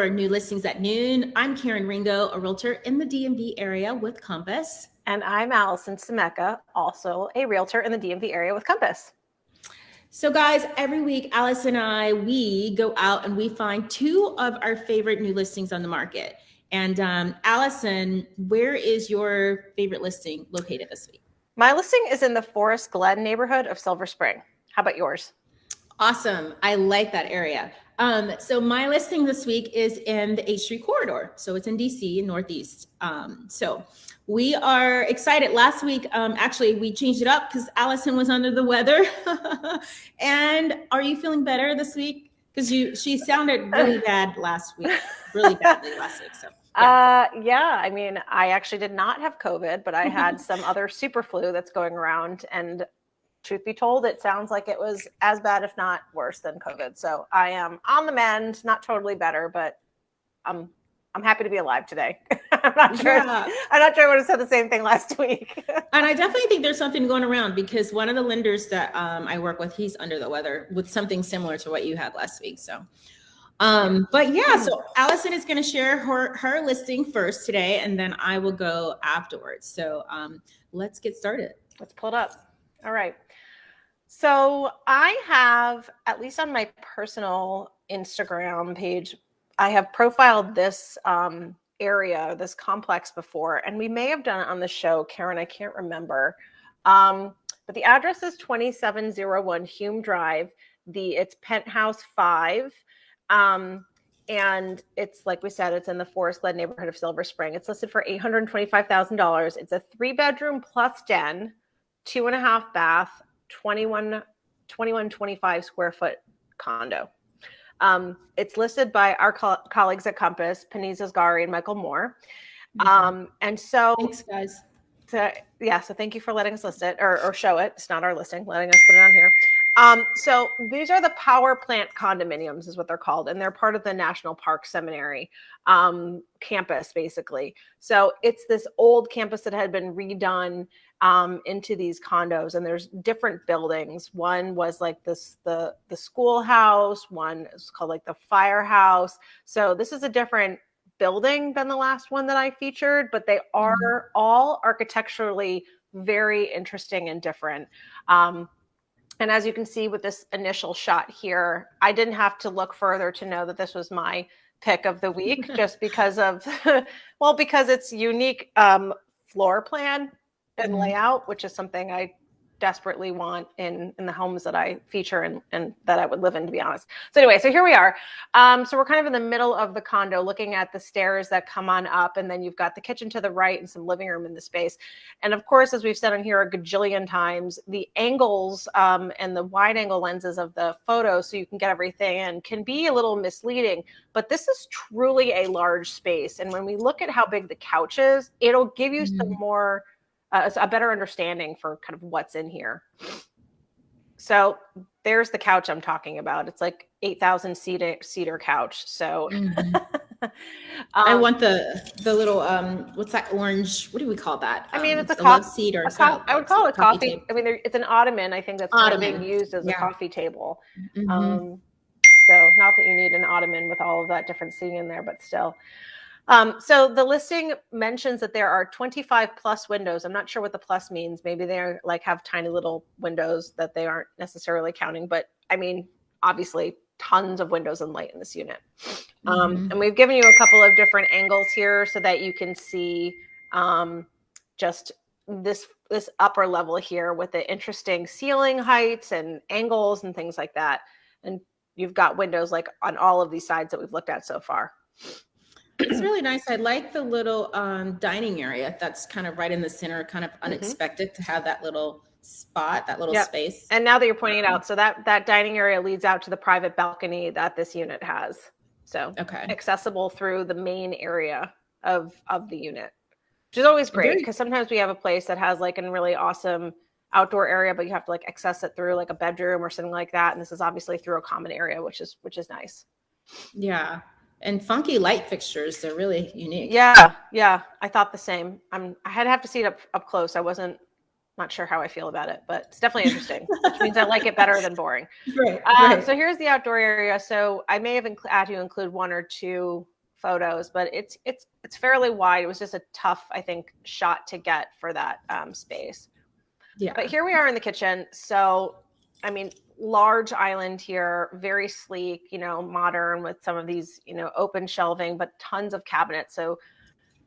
for New Listings at Noon. I'm Karen Ringo, a realtor in the DMV area with Compass. And I'm Alison Scimeca, also a realtor in the DMV area with Compass. So guys, every week, Alison and I, we go out and we find two of our favorite new listings on the market. And Alison, where is your favorite listing located this week? My listing is in the Forest Glen neighborhood of Silver Spring. How about yours? Awesome. I like that area. So my listing this week is in the H Street corridor. So it's in DC, Northeast. So we are excited. Last week, actually, we changed it up because Alison was under the weather. And are you feeling better this week? Because she sounded really bad last week, really badly last week. So yeah, I mean, I actually did not have COVID, but I had some other super flu that's going around. And truth be told, it sounds like it was as bad, if not worse than COVID. So I am on the mend, not totally better, but I'm happy to be alive today. I'm not sure I would have said the same thing last week. And I definitely think there's something going around because one of the lenders that I work with, he's under the weather with something similar to what you had last week. So, but yeah, so Alison is going to share her listing first today, and then I will go afterwards. So let's get started. Let's pull it up. All right. So I have, at least on my personal Instagram page, I have profiled this area, this complex before, and we may have done it on the show, Karen, I can't remember. But the address is 2701 Hume Drive. It's penthouse 5. And it's, like we said, it's in the Forest Glen neighborhood of Silver Spring. It's listed for $825,000. It's a 3-bedroom plus den, 2.5 bath, 2125 square foot condo. It's listed by our colleagues at Compass, Panizza Zgari and Michael Moore. And so thanks, guys. So thank you for letting us list it or show it. It's not our listing, letting us put it on here. So these are the power plant condominiums is what they're called. And they're part of the National Park Seminary campus, basically. So it's this old campus that had been redone into these condos, and there's different buildings. One was like the schoolhouse, one is called like the firehouse. So this is a different building than the last one that I featured, but they are all architecturally very interesting and different. And as you can see with this initial shot here, I didn't have to look further to know that this was my pick of the week, just because of, because it's unique floor plan and layout, which is something I desperately want in the homes that I feature and that I would live in, to be honest. So anyway, so here we are. So we're kind of in the middle of the condo, looking at the stairs that come on up, and then you've got the kitchen to the right and some living room in the space. And of course, as we've said on here a gajillion times, the angles and the wide angle lenses of the photos, so you can get everything in, can be a little misleading, but this is truly a large space. And when we look at how big the couch is, it'll give you some more a better understanding for kind of what's in here. So there's the couch I'm talking about. It's like 8,000 seater couch. So I want the little what's that orange? What do we call that? I mean, it's a love seat or I would call it a coffee. I mean, it's an ottoman. I think that's being used as a coffee table. So not that you need an ottoman with all of that different seating in there, but still. So the listing mentions that there are 25 plus windows. I'm not sure what the plus means. Maybe they're like have tiny little windows that they aren't necessarily counting, but I mean, obviously tons of windows and light in this unit. And we've given you a couple of different angles here so that you can see just this upper level here with the interesting ceiling heights and angles and things like that. And you've got windows like on all of these sides that we've looked at so far. It's really nice. I like the little dining area that's kind of right in the center, kind of unexpected to have that little spot, that little space. And now that you're pointing it out, so that dining area leads out to the private balcony that this unit has. So accessible through the main area of the unit, which is always great because sometimes we have a place that has like a really awesome outdoor area, but you have to like access it through like a bedroom or something like that. And this is obviously through a common area, which is nice. Yeah. And funky light fixtures, they're really unique. Yeah. I thought the same. I'd have to see it up close. I wasn't Not sure how I feel about it, but it's definitely interesting, which means I like it better than boring. Right. So here's the outdoor area. So I may have had to include 1 or 2 photos, but it's fairly wide. It was just a tough, I think, shot to get for that space. Yeah. But here we are in the kitchen. So, I mean, large island here, very sleek, modern with some of these, open shelving, but tons of cabinets. So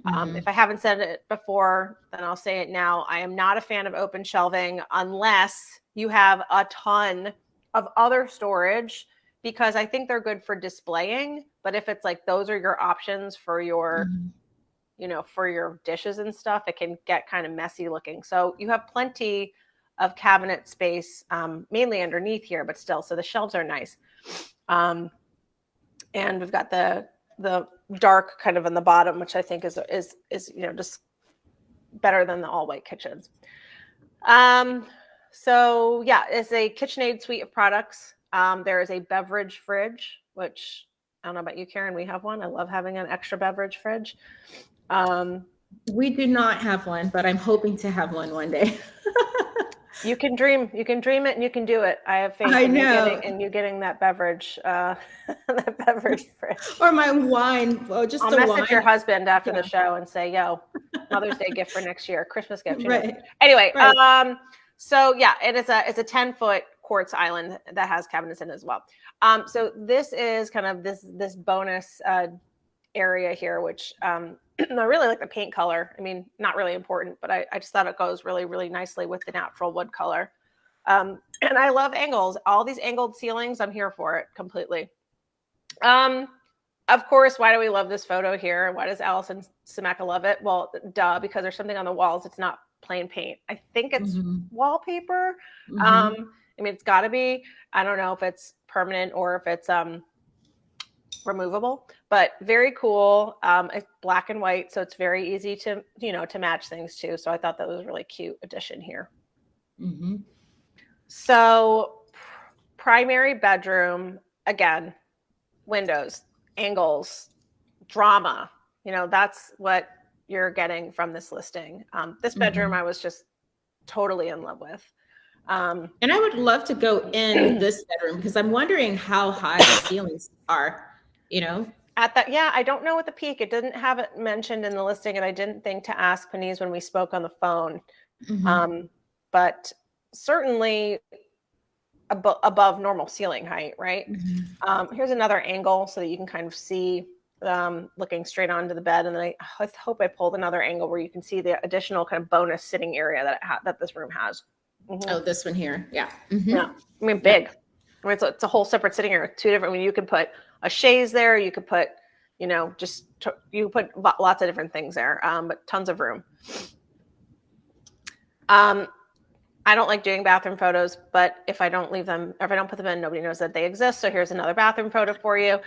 if I haven't said it before, then I'll say it now. I am not a fan of open shelving unless you have a ton of other storage, because I think they're good for displaying. But if it's like those are your options for your, for your dishes and stuff, it can get kind of messy looking. So you have plenty of cabinet space, mainly underneath here, but still, so the shelves are nice. And we've got the dark kind of in the bottom, which I think is just better than the all white kitchens. So yeah, it's a KitchenAid suite of products. There is a beverage fridge, which I don't know about you, Karen. We have one. I love having an extra beverage fridge. We do not have one, but I'm hoping to have one day. You can dream it and you can do it. I have faith in you getting that beverage, that beverage fridge. Or my wine. Oh, just I'll message your husband after the show and say, yo, Mother's Day gift for next year, Christmas gift. Right. Anyway, so yeah, it's a 10-foot quartz island that has cabinets in it as well. So this is kind of this bonus area here, which I really like the paint color. I mean, not really important, but I just thought it goes really, really nicely with the natural wood color. And I love angles. All these angled ceilings, I'm here for it completely. Of course, why do we love this photo here? Why does Alison Scimeca love it? Well, duh, because there's something on the walls. It's not plain paint. I think it's wallpaper. I mean, it's got to be. I don't know if it's permanent or if it's removable, but very cool. It's black and white, so it's very easy to to match things too. So I thought that was a really cute addition here. So primary bedroom, again, windows, angles, drama. That's what you're getting from this listing. This bedroom I was just totally in love with. And I would love to go in this bedroom because I'm wondering how high the ceilings are. At that, yeah, I don't know what the peak. It didn't have it mentioned in the listing, and I didn't think to ask Panise when we spoke on the phone. But certainly above normal ceiling height, right? Here's another angle so that you can kind of see looking straight onto the bed, and then I hope I pulled another angle where you can see the additional kind of bonus sitting area that this room has. Oh, this one here, yeah. Yeah, I mean, big. I mean, it's a whole separate sitting area. 2 different. I mean, you could put a chaise there. You could put, you put lots of different things there, but tons of room. I don't like doing bathroom photos, but if I don't leave them, if I don't put them in, nobody knows that they exist. So here's another bathroom photo for you.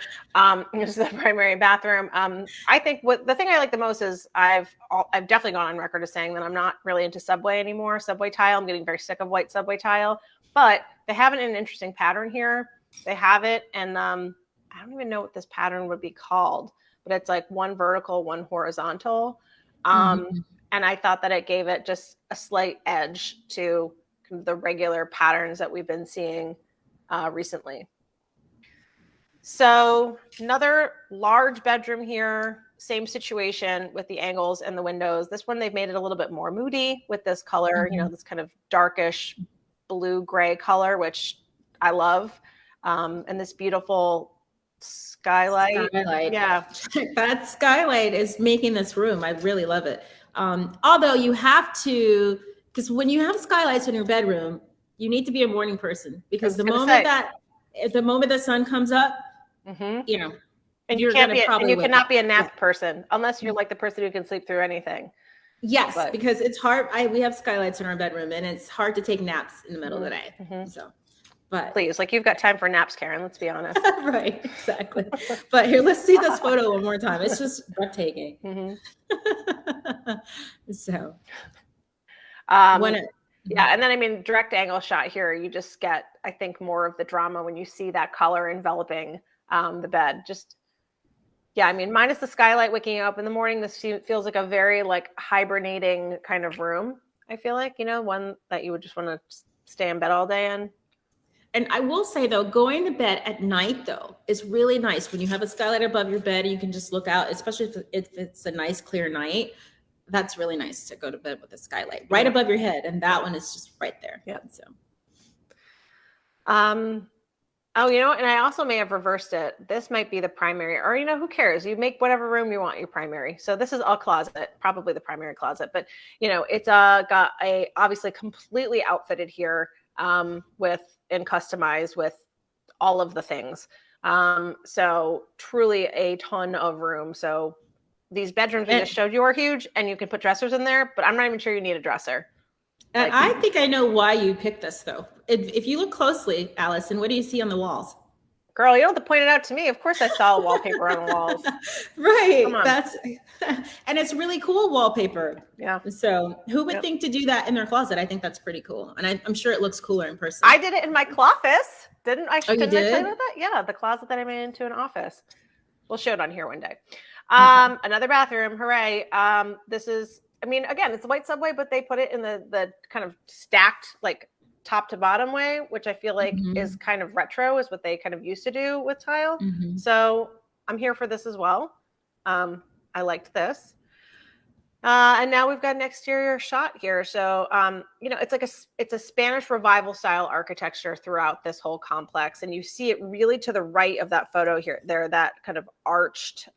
This is the primary bathroom. I think the thing I like the most is I've definitely gone on record as saying that I'm not really into subway anymore. Subway tile. I'm getting very sick of white subway tile, but they have it in an interesting pattern here. They have it, and I don't even know what this pattern would be called, but it's like one vertical, one horizontal. And I thought that it gave it just a slight edge to the regular patterns that we've been seeing recently. So another large bedroom here, same situation with the angles and the windows. This one, they've made it a little bit more moody with this color, this kind of darkish blue-gray color, which I love. And this beautiful skylight. Yeah. That skylight is making this room. I really love it. Although you have to, because when you have skylights in your bedroom, you need to be a morning person, because the moment the sun comes up, and you cannot be a nap person unless you're like the person who can sleep through anything. Yes, because it's hard. We have skylights in our bedroom, and it's hard to take naps in the middle of the day. So, but please, you've got time for naps, Karen. Let's be honest. Right, exactly. But here, let's see this photo one more time. It's just breathtaking. So, yeah, and then I mean, direct angle shot here, you just get, I think, more of the drama when you see that color enveloping the bed. I mean, minus the skylight waking you up in the morning, this feels like a very hibernating kind of room. I feel like, one that you would just want to stay in bed all day in. And I will say though, going to bed at night though is really nice when you have a skylight above your bed and you can just look out, especially if it's a nice clear night. That's really nice to go to bed with a skylight right above your head, and that one is just right there. Yeah. So, oh, and I also may have reversed it. This might be the primary, or who cares? You make whatever room you want your primary. So this is a closet, probably the primary closet, but it's got a obviously completely outfitted here with and customized with all of the things. So truly a ton of room. So these bedrooms we just showed you are huge, and you can put dressers in there, but I'm not even sure you need a dresser. And I think I know why you picked this though. If you look closely, Allison, what do you see on the walls? Girl, you don't have to point it out to me. Of course I saw wallpaper on the walls. Right. And it's really cool wallpaper. Yeah. So who would think to do that in their closet? I think that's pretty cool. And I'm sure it looks cooler in person. I did it in my closet. Didn't I? Did? I tell you about that? Yeah, the closet that I made into an office. We'll show it on here one day. Another bathroom. Hooray. This is, again, it's a white subway, but they put it in the kind of stacked, like top to bottom way, which I feel like is kind of retro, is what they kind of used to do with tile. So I'm here for this as well. I liked this. And now we've got an exterior shot here. So, it's a Spanish revival style architecture throughout this whole complex. And you see it really to the right of that photo here, that kind of arched,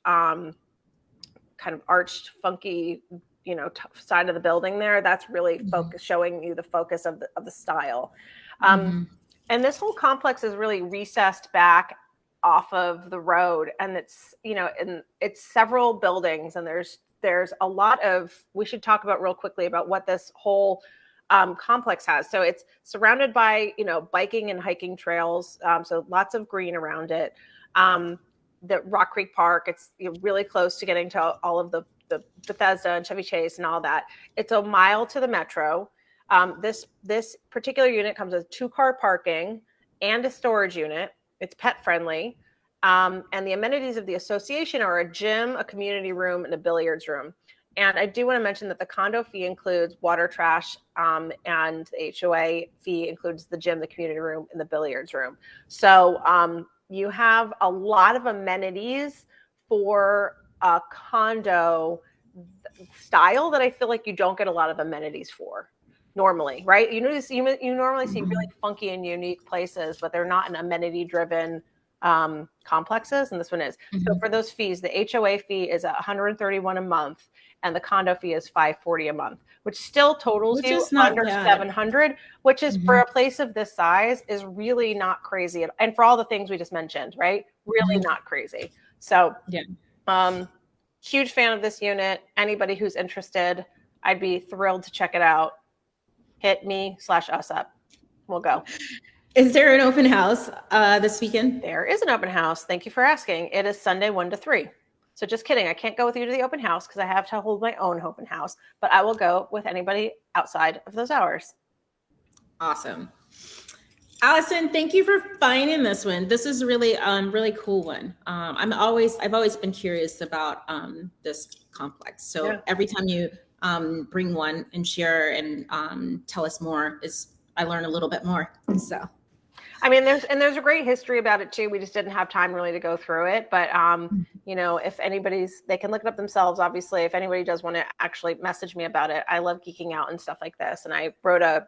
funky, side of the building there. That's really showing you the focus of the style. And this whole complex is really recessed back off of the road. And it's, and it's several buildings, and there's a lot of, we should talk about real quickly about what this whole complex has. So it's surrounded by, biking and hiking trails. So lots of green around it. The Rock Creek Park, it's really close to getting to all of the Bethesda and Chevy Chase and all that. It's a mile to the metro. This particular unit comes with 2-car parking and a storage unit. It's pet friendly. And the amenities of the association are a gym, a community room, and a billiards room. And I do want to mention that the condo fee includes water, trash, and the HOA fee includes the gym, the community room, and the billiards room. So you have a lot of amenities for a condo style that I feel like you don't get a lot of amenities for normally, right? You normally see really funky and unique places, but they're not an amenity-driven complexes, and this one is. So for those fees, the HOA fee is $131 a month, and the condo fee is $540 a month, which still totals you under $700, which is for a place of this size is really not crazy, and for all the things we just mentioned, right? Really not crazy. So huge fan of this unit. Anybody who's interested, I'd be thrilled to check it out. Hit me/us up. We'll go. Is there an open house this weekend? There is an open house. Thank you for asking. It is Sunday 1 to 3. So just kidding. I can't go with you to the open house because I have to hold my own open house, but I will go with anybody outside of those hours. Awesome. Allison, thank you for finding this one. This is really really cool one. I've always been curious about this complex. So every time you bring one and share and tell us more, I learn a little bit more. So there's a great history about it too. We just didn't have time really to go through it, but if they can look it up themselves. Obviously, if anybody does want to actually message me about it, I love geeking out and stuff like this. And I wrote a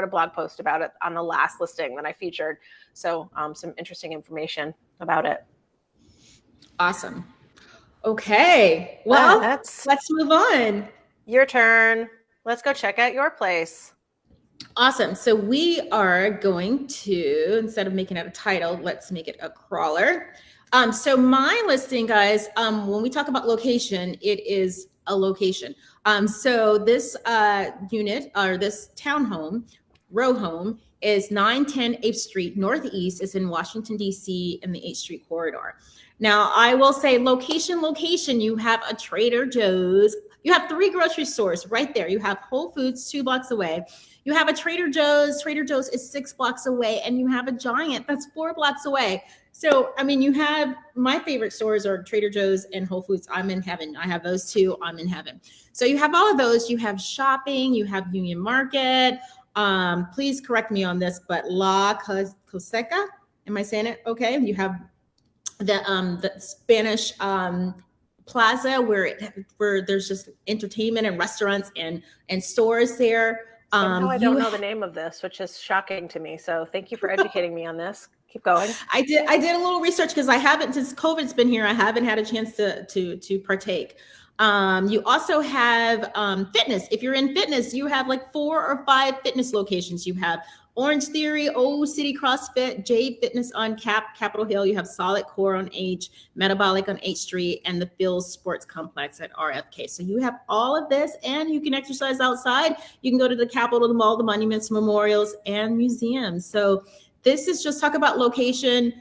blog post about it on the last listing that I featured. So some interesting information about it. Awesome. Okay. Well, let's move on. Your turn. Let's go check out your place. Awesome. So we are going to, instead of making it a title, let's make it a crawler. So my listing, guys, when we talk about location, it is a location. So this unit, or this townhome, row home, is 910 8th Street Northeast. It's in Washington, D.C. in the 8th Street corridor. Now, I will say location, you have a Trader Joe's. You have 3 grocery stores right there. You have Whole Foods 2 blocks away. You have a Trader Joe's. Trader Joe's is 6 blocks away. And you have a Giant that's 4 blocks away. So, I mean, you have my favorite stores are Trader Joe's and Whole Foods. I'm in heaven. I have those two. I'm in heaven. So you have all of those. You have shopping. You have Union Market. Please correct me on this, but La Coseca. Am I saying it okay? You have the Spanish plaza where there's just entertainment and restaurants and stores there. Somehow I don't know the name of this, which is shocking to me. So thank you for educating me on this. Keep going. I did a little research because I haven't, since COVID's been here, I haven't had a chance to partake. You also have fitness. If you're in fitness, you have like 4 or 5 fitness locations. You have Orange Theory, O City CrossFit, J Fitness on Capitol Hill. You have Solid Core on H, Metabolic on H Street, and the Phil's Sports Complex at RFK. So you have all of this, and you can exercise outside. You can go to the Capitol, the mall, the monuments, memorials, and museums. So this is just talk about location.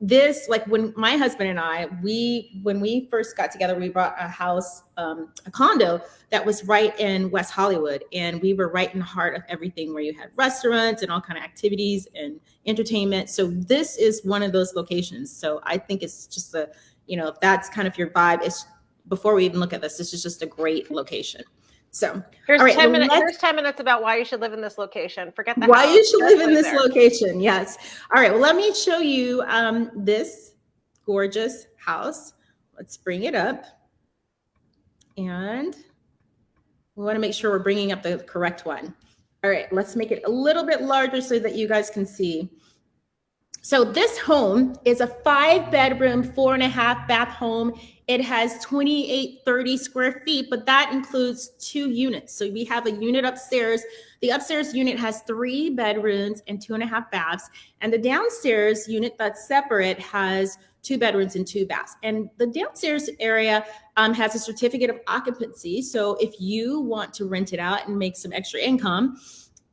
This, like when my husband and I, when we first got together, we bought a house, a condo that was right in West Hollywood. And we were right in the heart of everything where you had restaurants and all kind of activities and entertainment. So this is one of those locations. So I think it's just if that's kind of your vibe, it's before we even look at this is just a great location. So here's all right, 10 minutes. Here's 10 minutes about why you should live in this location. Forget the why house. you should live in this location. Yes. All right. Well, let me show you this gorgeous house. Let's bring it up, and we want to make sure we're bringing up the correct one. All right. Let's make it a little bit larger so that you guys can see. So this home is a 5-bedroom, 4.5-bath home. It has 2830 square feet, but that includes 2 units. So we have a unit upstairs. The upstairs unit has 3 bedrooms and 2.5 baths. And the downstairs unit that's separate has 2 bedrooms and 2 baths. And the downstairs area has a certificate of occupancy. So if you want to rent it out and make some extra income,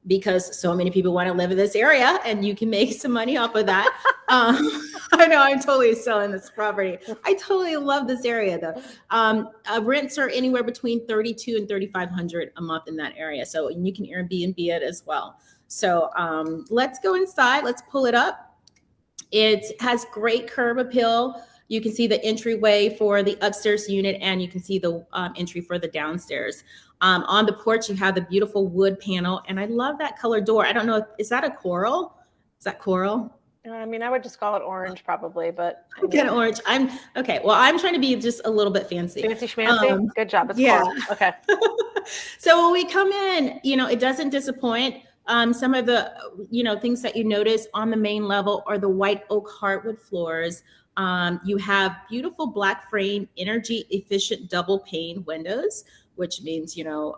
because so many people want to live in this area and you can make some money off of that. I know I'm totally selling this property. I totally love this area though. Rents are anywhere between $3,200 and $3,500 a month in that area. So you can Airbnb it as well. So let's go inside. Let's pull it up. It has great curb appeal. You can see the entryway for the upstairs unit, and you can see the entry for the downstairs. On the porch, you have the beautiful wood panel, and I love that color door. I don't know, is that a coral? Is that coral? I mean, I would just call it orange probably, but. Kind of orange. Okay. Well, I'm trying to be just a little bit fancy. Fancy schmancy? Good job. It's coral. Okay. So when we come in, it doesn't disappoint. Some of the, things that you notice on the main level are the white oak heartwood floors. You have beautiful black frame, energy efficient double pane windows, which means, your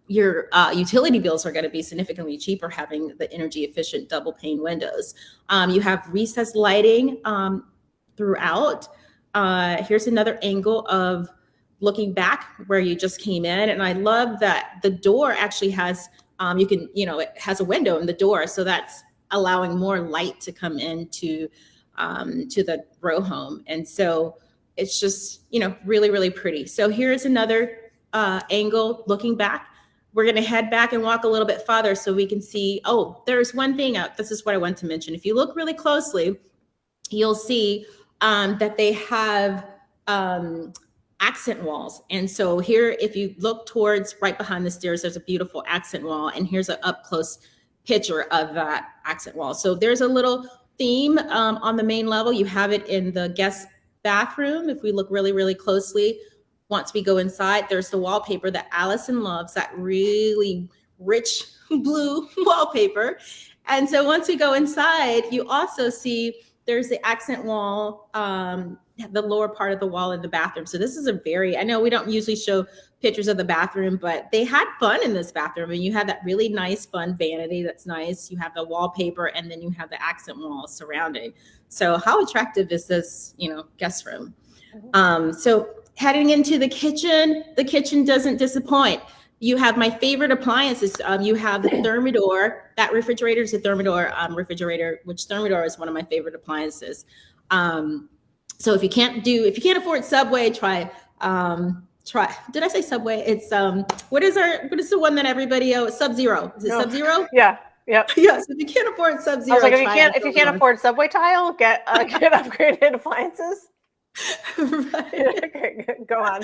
utility bills are going to be significantly cheaper having the energy efficient double pane windows. You have recessed lighting throughout. Here's another angle of looking back where you just came in. And I love that the door actually has, it has a window in the door. So that's allowing more light to come into to the row home. And so it's just, really, really pretty. So here's another angle looking back. We're going to head back and walk a little bit farther so we can see, there's one thing. This is what I want to mention. If you look really closely, you'll see that they have accent walls. And so here, if you look towards right behind the stairs, there's a beautiful accent wall. And here's an up close picture of that accent wall. So there's a little theme on the main level. You have it in the guest bathroom. If we look really, really closely, once we go inside, there's the wallpaper that Alison loves, that really rich blue wallpaper. And so once we go inside, you also see there's the accent wall, the lower part of the wall in the bathroom. So this is I know we don't usually show pictures of the bathroom, but they had fun in this bathroom. And you have that really nice, fun vanity that's nice. You have the wallpaper, and then you have the accent wall surrounding. So how attractive is this, guest room? So heading into the kitchen doesn't disappoint. You have my favorite appliances. You have the Thermador. That refrigerator is a Thermador refrigerator, which Thermador is one of my favorite appliances. So if you can't afford Subway, try. Did I say Subway? It's what is the one that everybody Sub-Zero? Is it Sub-Zero? Yeah. Yep. Yes, if you can't afford Sub-Zero, I was like, if you can't afford subway tile, get upgraded appliances. Right. Okay, go on.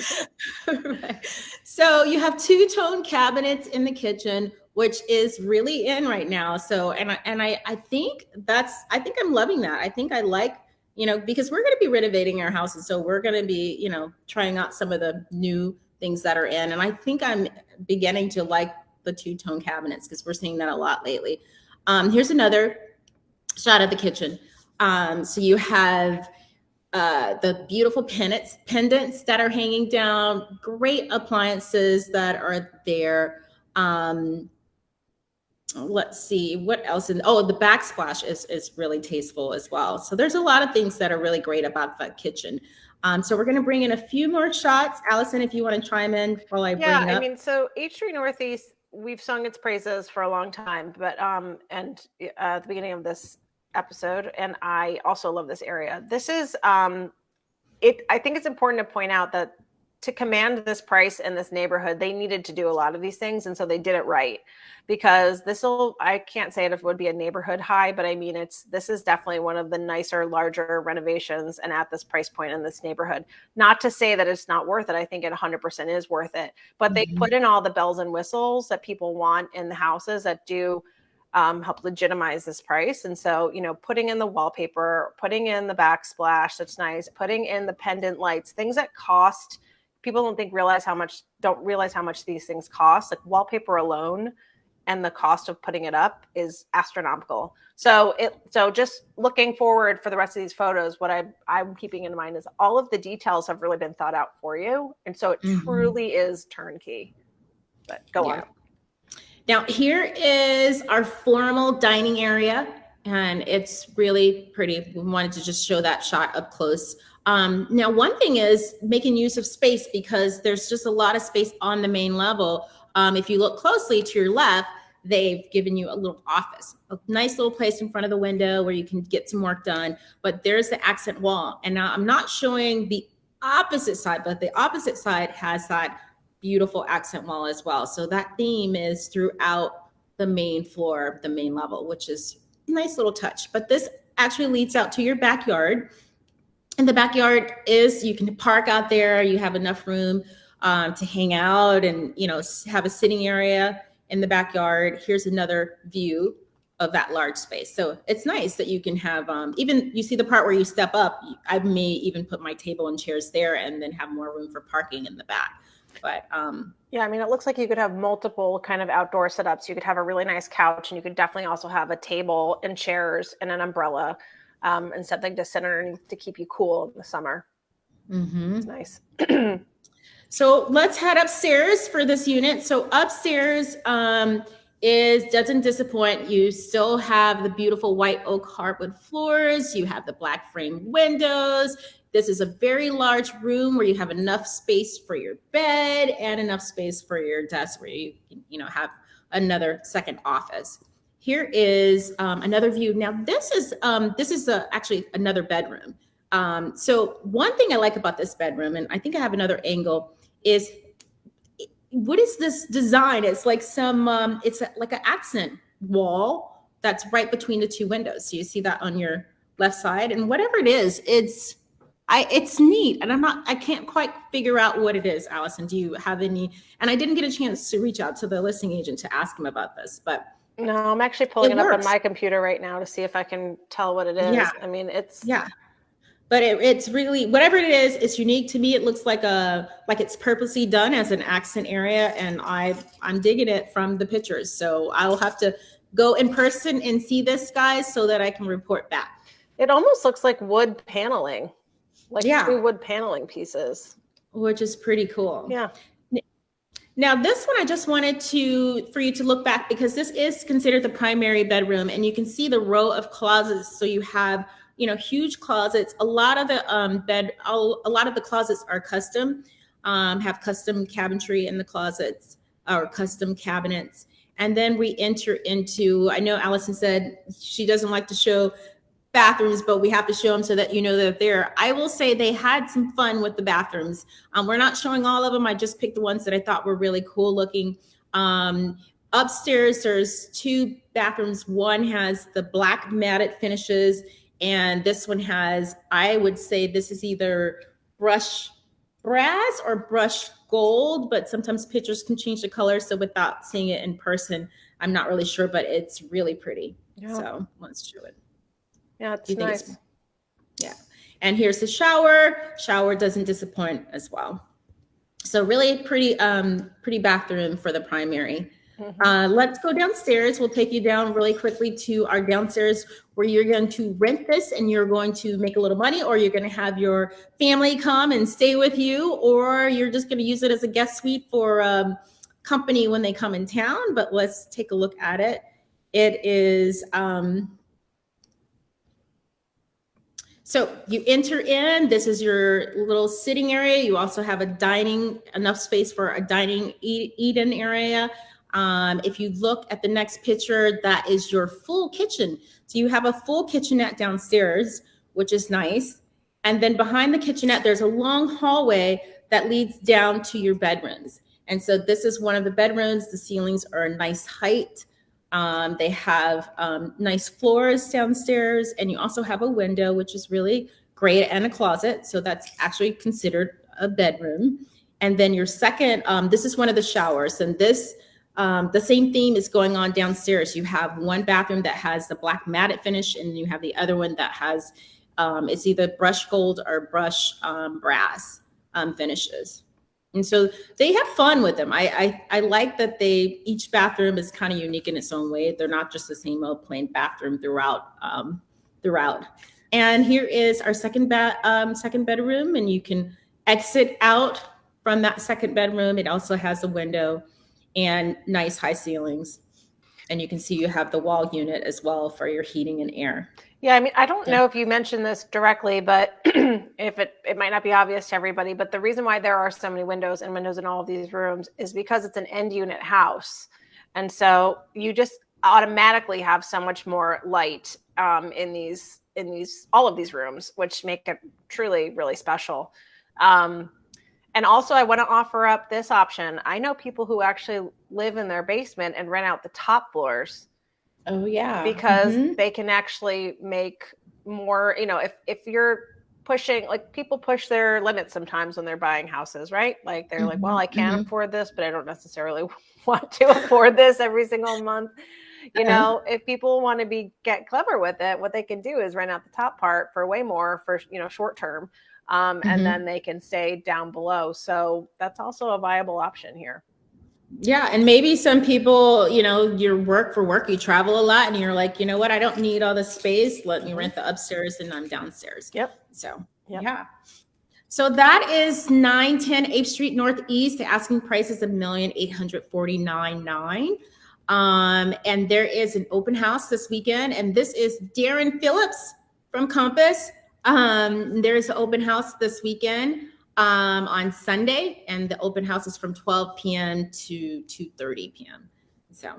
Right. So you have two-tone cabinets in the kitchen, which is really in right now. So I think I'm loving that. I think I like, because we're going to be renovating our house, and so we're going to be, trying out some of the new things that are in. And I think I'm beginning to like the two-tone cabinets because we're seeing that a lot lately. Here's another shot of the kitchen. So you have the beautiful pendants that are hanging down, great appliances that are there. Let's see what else. The backsplash is really tasteful as well. So there's a lot of things that are really great about the kitchen. So we're going to bring in a few more shots. Allison, if you want to chime in while I bring it up. I mean, so H3 Northeast, we've sung its praises for a long time, but and at the beginning of this episode, and I also love this area. This is I think it's important to point out that to command this price in this neighborhood, they needed to do a lot of these things, and so they did it right. Because I can't say it would be a neighborhood high, but I mean, this is definitely one of the nicer, larger renovations, and at this price point in this neighborhood. Not to say that it's not worth it. I think it 100% is worth it. But they put in all the bells and whistles that people want in the houses that do help legitimize this price. And so, putting in the wallpaper, putting in the backsplash, that's nice, putting in the pendant lights, things that cost. People don't realize how much these things cost. Like wallpaper alone, and the cost of putting it up is astronomical. So just looking forward for the rest of these photos, what I'm keeping in mind is all of the details have really been thought out for you. And so it truly is turnkey. But go on. Now here is our formal dining area, and it's really pretty. We wanted to just show that shot up close. Now, one thing is making use of space, because there's just a lot of space on the main level. If you look closely to your left, they've given you a little office, a nice little place in front of the window where you can get some work done. But there's the accent wall. And now I'm not showing the opposite side, but the opposite side has that beautiful accent wall as well. So that theme is throughout the main floor, the main level, which is a nice little touch. But this actually leads out to your backyard. And the backyard you can park out there. You have enough room to hang out and, have a sitting area in the backyard. Here's another view of that large space. So it's nice that you can have, even you see the part where you step up, I may even put my table and chairs there and then have more room for parking in the back. But yeah, I mean, it looks like you could have multiple kind of outdoor setups. You could have a really nice couch, and you could definitely also have a table and chairs and an umbrella and something to sit underneath to keep you cool in the summer. It's nice. So let's head upstairs for this unit. So upstairs doesn't disappoint. You still have the beautiful white oak hardwood floors. You have the black frame windows. This is a very large room where you have enough space for your bed and enough space for your desk, where you can, have another second office. Here is another view. Now this is actually another bedroom. So one thing I like about this bedroom, and I think I have another angle, is what is this design? It's like like an accent wall that's right between the two windows. So you see that on your left side, and whatever it is, it's neat. And I can't quite figure out what it is. Allison, do you have any? And I didn't get a chance to reach out to the listing agent to ask him about this, but no, I'm actually pulling it up on my computer right now to see if I can tell what it is. Yeah. I mean, but it's really, whatever it is, it's unique to me. It looks like it's purposely done as an accent area, and I'm digging it from the pictures. So I'll have to go in person and see this, guys, so that I can report back. It almost looks like wood paneling, two wood paneling pieces, which is pretty cool. Yeah. Now, this one I just wanted for you to look back, because this is considered the primary bedroom, and you can see the row of closets. So you have, huge closets. A lot of the closets are custom, have custom cabinetry in the closets or custom cabinets. And then we enter into, I know Alison said she doesn't like to show bathrooms, but we have to show them so that that they're there. I will say they had some fun with the bathrooms. We're not showing all of them. I just picked the ones that I thought were really cool looking. Upstairs, there's 2 bathrooms. One has the black matted finishes, and this one has, I would say this is either brush brass or brush gold, but sometimes pictures can change the color. So without seeing it in person, I'm not really sure, but it's really pretty. Yeah. So let's show it. Yeah, it's nice. Yeah. And here's the shower. Shower doesn't disappoint as well. So really pretty bathroom for the primary. Let's go downstairs. We'll take you down really quickly to our downstairs where you're going to rent this and you're going to make a little money, or you're going to have your family come and stay with you, or you're just going to use it as a guest suite for company when they come in town. But let's take a look at it. It is so you enter in, this is your little sitting area. You also have enough space for a dining eat-in area. If you look at the next picture, that is your full kitchen. So you have a full kitchenette downstairs, which is nice. And then behind the kitchenette, there's a long hallway that leads down to your bedrooms. And so this is one of the bedrooms. The ceilings are a nice height. They have nice floors downstairs, and you also have a window, which is really great, and a closet. So that's actually considered a bedroom. And then your second, this is one of the showers, and this, the same theme is going on downstairs. You have one bathroom that has the black matted finish, and you have the other one that has, it's either brush gold or brush brass finishes. And so they have fun with them. I like that each bathroom is kind of unique in its own way. They're not just the same old plain bathroom throughout. And here is our second bedroom, and you can exit out from that second bedroom. It also has a window and nice high ceilings. And you can see you have the wall unit as well for your heating and air. Yeah, I mean, I don't know if you mentioned this directly, but if it might not be obvious to everybody, but the reason why there are so many windows in all of these rooms is because it's an end unit house. And so you just automatically have so much more light in all of these rooms, which make it truly, really special. And also I want to offer up this option. I know people who actually live in their basement and rent out the top floors. Oh yeah. Because they can actually make more, if you're pushing, like people push their limits sometimes when they're buying houses, right? Like they're like, well, I can't afford this, but I don't necessarily want to afford this every single month. If people want to get clever with it, what they can do is rent out the top part for way more for, short term. And then they can stay down below. So that's also a viable option here. Yeah. And maybe some people, you work, you travel a lot, and you're like, you know what, I don't need all this space. Let me rent the upstairs and I'm downstairs. Yep. So, yeah. So that is 910 8th Street Northeast. The asking price is $1,849,900. And there is an open house this weekend, and this is Darren Phillips from Compass. There's an open house this weekend on Sunday, and the open house is from 12 p.m. to 2:30 p.m. So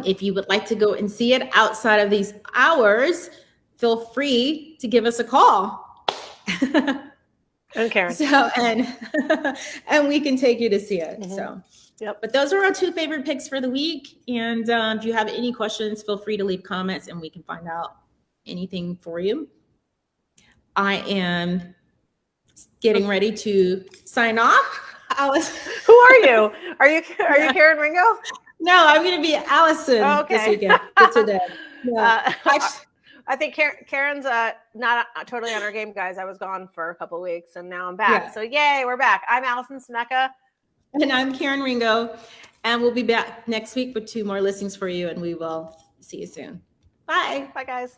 if you would like to go and see it outside of these hours, feel free to give us a call. And Karen. So, and we can take you to see it. So, yep. But those are our 2 favorite picks for the week. And if you have any questions, feel free to leave comments and we can find out anything for you. I am getting ready to sign off. Alice, who are you? Are you Karen Ringo? No, I'm going to be Alison this weekend for today. Yeah. I think Karen's not totally on her game, guys. I was gone for a couple of weeks, and now I'm back. Yeah. So yay, we're back. I'm Alison Scimeca. And I'm Karen Ringo. And we'll be back next week with 2 more listings for you, and we will see you soon. Bye. Bye, guys.